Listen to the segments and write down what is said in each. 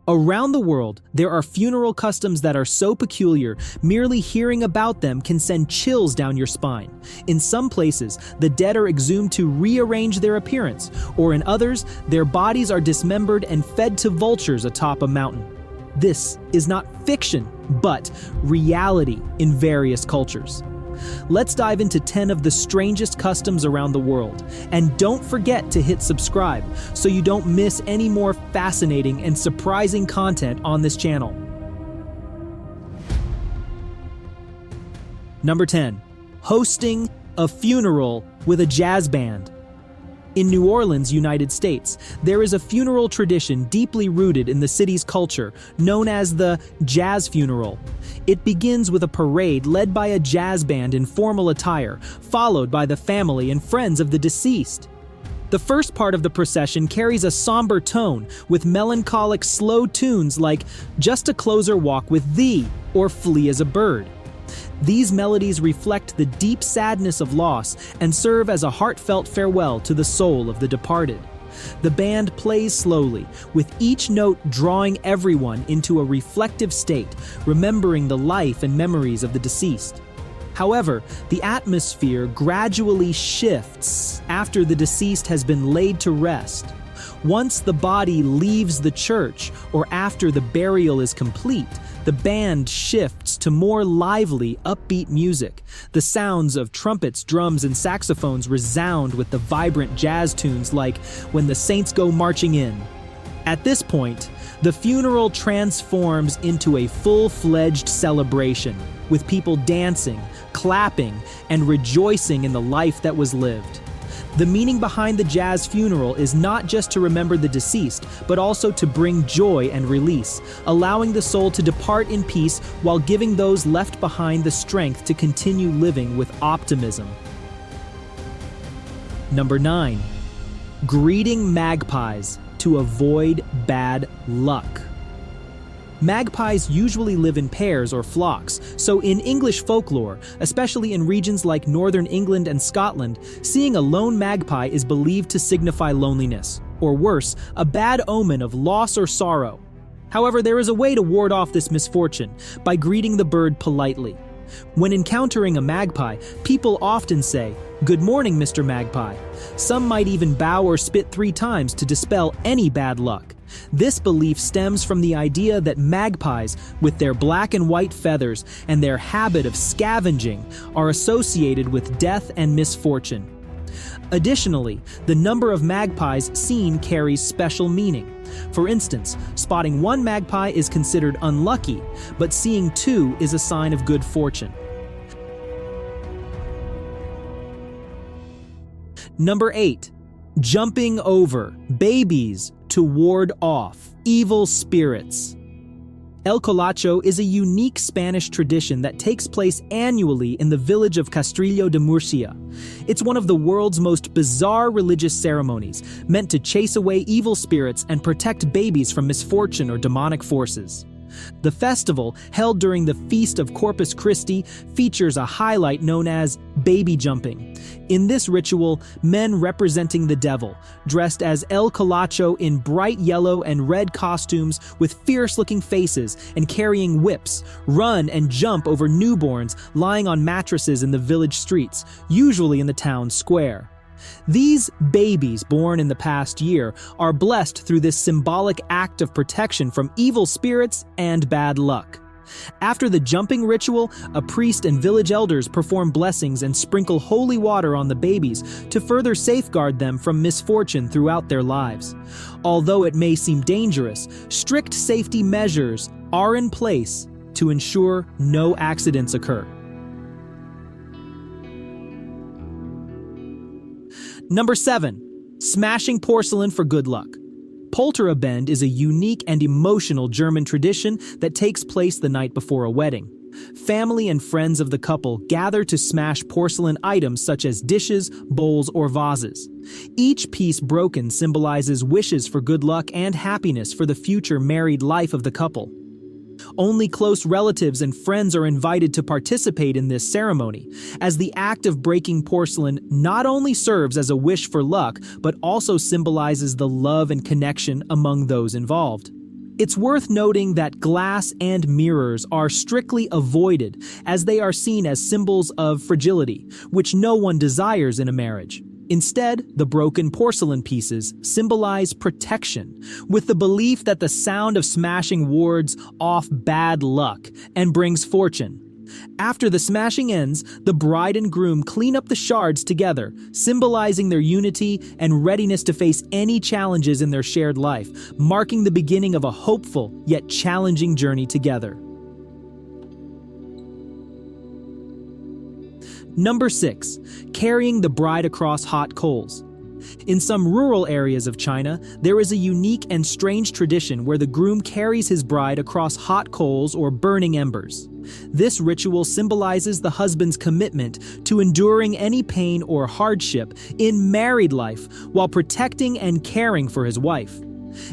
Around the world, there are funeral customs that are so peculiar, merely hearing about them can send chills down your spine. In some places, the dead are exhumed to rearrange their appearance, or in others, their bodies are dismembered and fed to vultures atop a mountain. This is not fiction, but reality in various cultures. Let's dive into 10 of the strangest customs around the world. And don't forget to hit subscribe so you don't miss any more fascinating and surprising content on this channel. Number 10. Hosting a funeral with a jazz band. In New Orleans, United States, there is a funeral tradition deeply rooted in the city's culture known as the jazz funeral. It begins with a parade led by a jazz band in formal attire, followed by the family and friends of the deceased. The first part of the procession carries a somber tone with melancholic slow tunes like Just a Closer Walk with Thee or Flee as a Bird. These melodies reflect the deep sadness of loss and serve as a heartfelt farewell to the soul of the departed. The band plays slowly, with each note drawing everyone into a reflective state, remembering the life and memories of the deceased. However, the atmosphere gradually shifts after the deceased has been laid to rest. Once the body leaves the church or after the burial is complete, the band shifts to more lively, upbeat music. The sounds of trumpets, drums, and saxophones resound with the vibrant jazz tunes like When the Saints Go Marching In. At this point, the funeral transforms into a full-fledged celebration, with people dancing, clapping, and rejoicing in the life that was lived. The meaning behind the jazz funeral is not just to remember the deceased, but also to bring joy and release, allowing the soul to depart in peace while giving those left behind the strength to continue living with optimism. Number 9. Greeting magpies to avoid bad luck. Magpies usually live in pairs or flocks, so in English folklore, especially in regions like northern England and Scotland, seeing a lone magpie is believed to signify loneliness, or worse, a bad omen of loss or sorrow. However, there is a way to ward off this misfortune, by greeting the bird politely. When encountering a magpie, people often say, "Good morning, Mr. Magpie." Some might even bow or spit 3 times to dispel any bad luck. This belief stems from the idea that magpies, with their black and white feathers and their habit of scavenging, are associated with death and misfortune. Additionally, the number of magpies seen carries special meaning. For instance, spotting 1 magpie is considered unlucky, but seeing 2 is a sign of good fortune. Number 8. Jumping over babies to ward off evil spirits. El Colacho is a unique Spanish tradition that takes place annually in the village of Castrillo de Murcia. It's one of the world's most bizarre religious ceremonies, meant to chase away evil spirits and protect babies from misfortune or demonic forces. The festival, held during the Feast of Corpus Christi, features a highlight known as baby jumping. In this ritual, men representing the devil, dressed as El Colacho in bright yellow and red costumes with fierce-looking faces and carrying whips, run and jump over newborns lying on mattresses in the village streets, usually in the town square. These babies born in the past year are blessed through this symbolic act of protection from evil spirits and bad luck. After the jumping ritual, a priest and village elders perform blessings and sprinkle holy water on the babies to further safeguard them from misfortune throughout their lives. Although it may seem dangerous, strict safety measures are in place to ensure no accidents occur. Number 7. Smashing porcelain for good luck. Polterabend is a unique and emotional German tradition that takes place the night before a wedding. Family and friends of the couple gather to smash porcelain items such as dishes, bowls, or vases. Each piece broken symbolizes wishes for good luck and happiness for the future married life of the couple. Only close relatives and friends are invited to participate in this ceremony, as the act of breaking porcelain not only serves as a wish for luck, but also symbolizes the love and connection among those involved. It's worth noting that glass and mirrors are strictly avoided as they are seen as symbols of fragility, which no one desires in a marriage. Instead, the broken porcelain pieces symbolize protection, with the belief that the sound of smashing wards off bad luck and brings fortune. After the smashing ends, the bride and groom clean up the shards together, symbolizing their unity and readiness to face any challenges in their shared life, marking the beginning of a hopeful yet challenging journey together. Number 6. Carrying the bride across hot coals. In some rural areas of China, there is a unique and strange tradition where the groom carries his bride across hot coals or burning embers. This ritual symbolizes the husband's commitment to enduring any pain or hardship in married life while protecting and caring for his wife.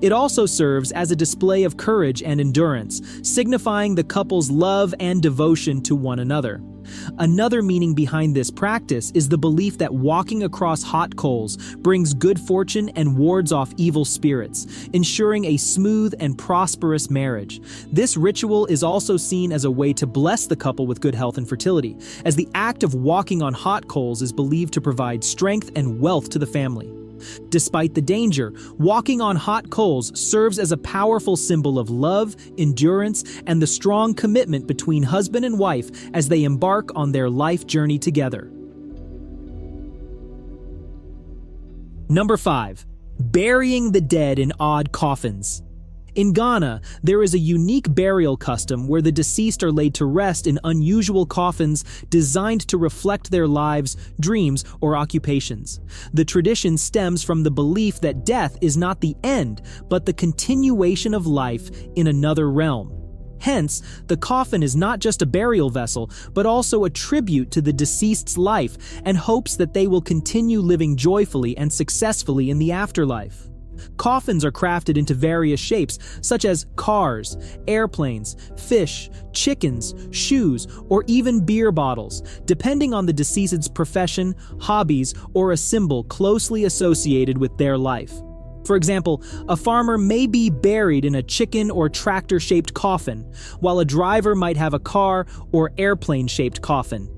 It also serves as a display of courage and endurance, signifying the couple's love and devotion to one another. Another meaning behind this practice is the belief that walking across hot coals brings good fortune and wards off evil spirits, ensuring a smooth and prosperous marriage. This ritual is also seen as a way to bless the couple with good health and fertility, as the act of walking on hot coals is believed to provide strength and wealth to the family. Despite the danger, walking on hot coals serves as a powerful symbol of love, endurance, and the strong commitment between husband and wife as they embark on their life journey together. Number 5. Burying the dead in odd coffins. In Ghana, there is a unique burial custom where the deceased are laid to rest in unusual coffins designed to reflect their lives, dreams, or occupations. The tradition stems from the belief that death is not the end, but the continuation of life in another realm. Hence, the coffin is not just a burial vessel, but also a tribute to the deceased's life and hopes that they will continue living joyfully and successfully in the afterlife. Coffins are crafted into various shapes, such as cars, airplanes, fish, chickens, shoes, or even beer bottles, depending on the deceased's profession, hobbies, or a symbol closely associated with their life. For example, a farmer may be buried in a chicken or tractor-shaped coffin, while a driver might have a car or airplane-shaped coffin.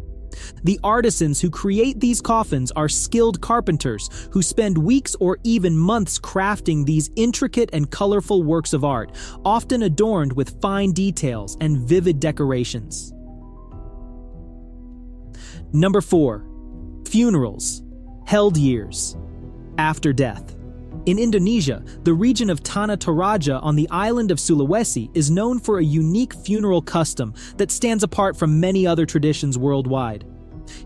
The artisans who create these coffins are skilled carpenters who spend weeks or even months crafting these intricate and colorful works of art, often adorned with fine details and vivid decorations. Number 4. Funerals. Held years. After death. In Indonesia, the region of Tanah Toraja on the island of Sulawesi is known for a unique funeral custom that stands apart from many other traditions worldwide.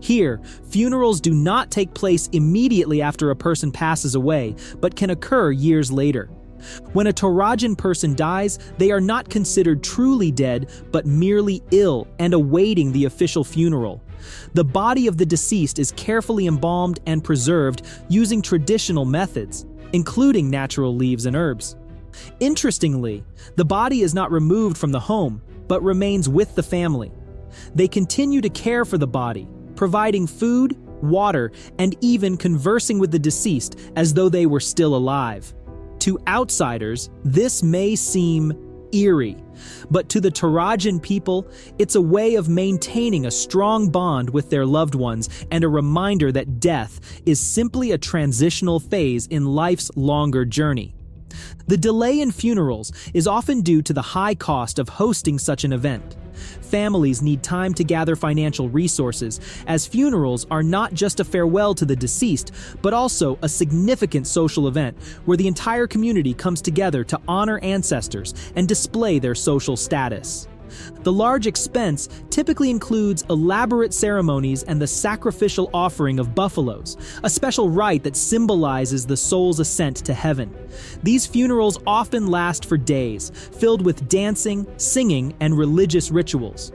Here, funerals do not take place immediately after a person passes away, but can occur years later. When a Torajan person dies, they are not considered truly dead, but merely ill and awaiting the official funeral. The body of the deceased is carefully embalmed and preserved using traditional methods, including natural leaves and herbs. Interestingly, the body is not removed from the home, but remains with the family. They continue to care for the body, providing food, water, and even conversing with the deceased as though they were still alive. To outsiders, this may seem eerie, but to the Torajan people, it's a way of maintaining a strong bond with their loved ones and a reminder that death is simply a transitional phase in life's longer journey. The delay in funerals is often due to the high cost of hosting such an event. Families need time to gather financial resources, as funerals are not just a farewell to the deceased, but also a significant social event where the entire community comes together to honor ancestors and display their social status. The large expense typically includes elaborate ceremonies and the sacrificial offering of buffaloes, a special rite that symbolizes the soul's ascent to heaven. These funerals often last for days, filled with dancing, singing, and religious rituals.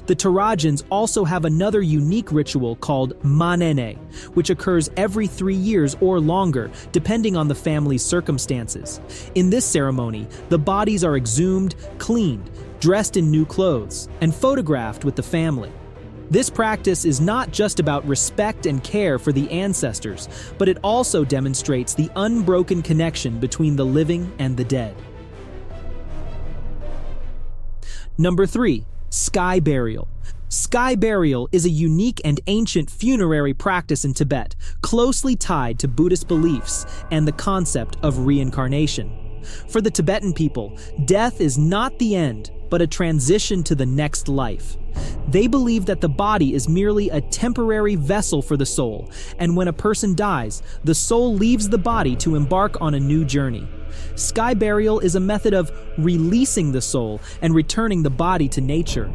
The Torajans also have another unique ritual called manene, which occurs every 3 years or longer, depending on the family's circumstances. In this ceremony, the bodies are exhumed, cleaned, dressed in new clothes, and photographed with the family. This practice is not just about respect and care for the ancestors, but it also demonstrates the unbroken connection between the living and the dead. Number 3. Sky burial. Sky burial is a unique and ancient funerary practice in Tibet, closely tied to Buddhist beliefs and the concept of reincarnation. For the Tibetan people, death is not the end, but a transition to the next life. They believe that the body is merely a temporary vessel for the soul, and when a person dies, the soul leaves the body to embark on a new journey. Sky burial is a method of releasing the soul and returning the body to nature.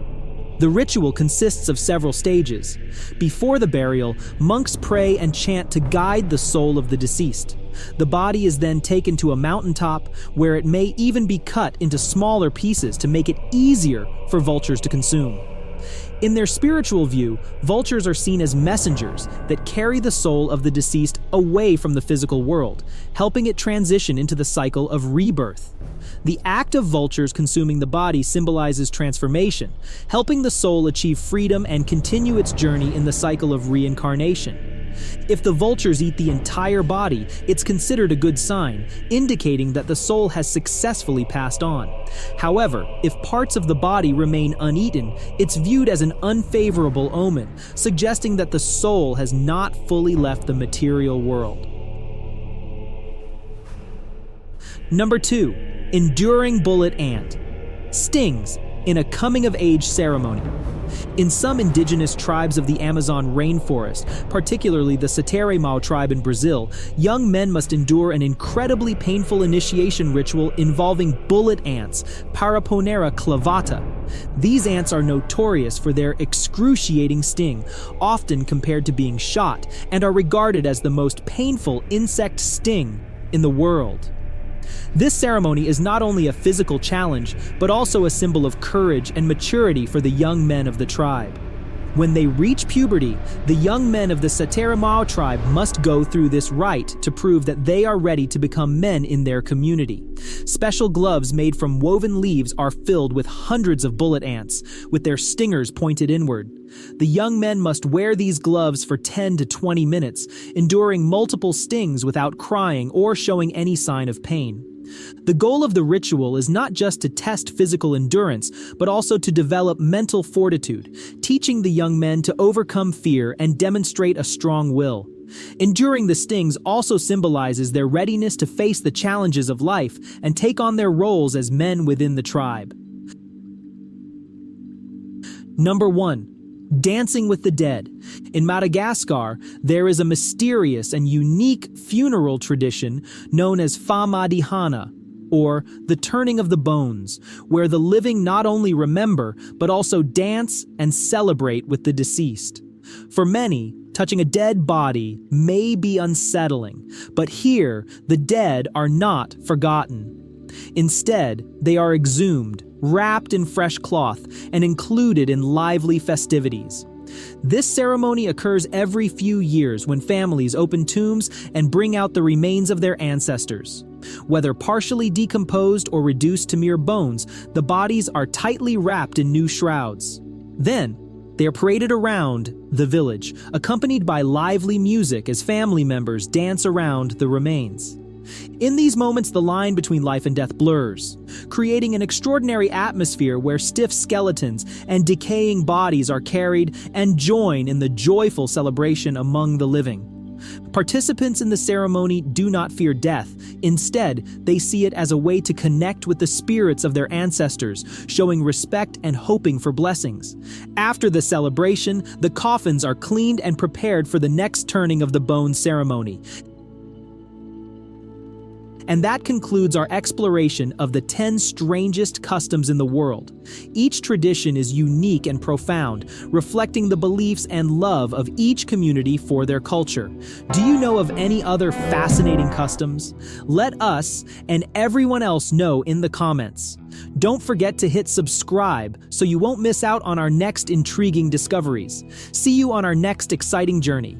The ritual consists of several stages. Before the burial, monks pray and chant to guide the soul of the deceased. The body is then taken to a mountaintop where it may even be cut into smaller pieces to make it easier for vultures to consume. In their spiritual view, vultures are seen as messengers that carry the soul of the deceased away from the physical world, helping it transition into the cycle of rebirth. The act of vultures consuming the body symbolizes transformation, helping the soul achieve freedom and continue its journey in the cycle of reincarnation. If the vultures eat the entire body, it's considered a good sign, indicating that the soul has successfully passed on. However, if parts of the body remain uneaten, it's viewed as an unfavorable omen, suggesting that the soul has not fully left the material world. Number 2. Enduring bullet ant. Stings in a coming-of-age ceremony. In some indigenous tribes of the Amazon rainforest, particularly the Sateremau tribe in Brazil, young men must endure an incredibly painful initiation ritual involving bullet ants, Paraponera clavata. These ants are notorious for their excruciating sting, often compared to being shot, and are regarded as the most painful insect sting in the world. This ceremony is not only a physical challenge, but also a symbol of courage and maturity for the young men of the tribe. When they reach puberty, the young men of the Sateremau tribe must go through this rite to prove that they are ready to become men in their community. Special gloves made from woven leaves are filled with hundreds of bullet ants, with their stingers pointed inward. The young men must wear these gloves for 10 to 20 minutes, enduring multiple stings without crying or showing any sign of pain. The goal of the ritual is not just to test physical endurance, but also to develop mental fortitude, teaching the young men to overcome fear and demonstrate a strong will. Enduring the stings also symbolizes their readiness to face the challenges of life and take on their roles as men within the tribe. Number 1. Dancing with the dead. In Madagascar, there is a mysterious and unique funeral tradition known as Famadihana, or the turning of the bones, where the living not only remember, but also dance and celebrate with the deceased. For many, touching a dead body may be unsettling, but here, the dead are not forgotten. Instead, they are exhumed, wrapped in fresh cloth, and included in lively festivities. This ceremony occurs every few years when families open tombs and bring out the remains of their ancestors. Whether partially decomposed or reduced to mere bones, the bodies are tightly wrapped in new shrouds. Then, they are paraded around the village, accompanied by lively music as family members dance around the remains. In these moments, the line between life and death blurs, creating an extraordinary atmosphere where stiff skeletons and decaying bodies are carried and join in the joyful celebration among the living. Participants in the ceremony do not fear death. Instead, they see it as a way to connect with the spirits of their ancestors, showing respect and hoping for blessings. After the celebration, the coffins are cleaned and prepared for the next turning of the bone ceremony. And that concludes our exploration of the 10 strangest customs in the world. Each tradition is unique and profound, reflecting the beliefs and love of each community for their culture. Do you know of any other fascinating customs? Let us and everyone else know in the comments. Don't forget to hit subscribe so you won't miss out on our next intriguing discoveries. See you on our next exciting journey.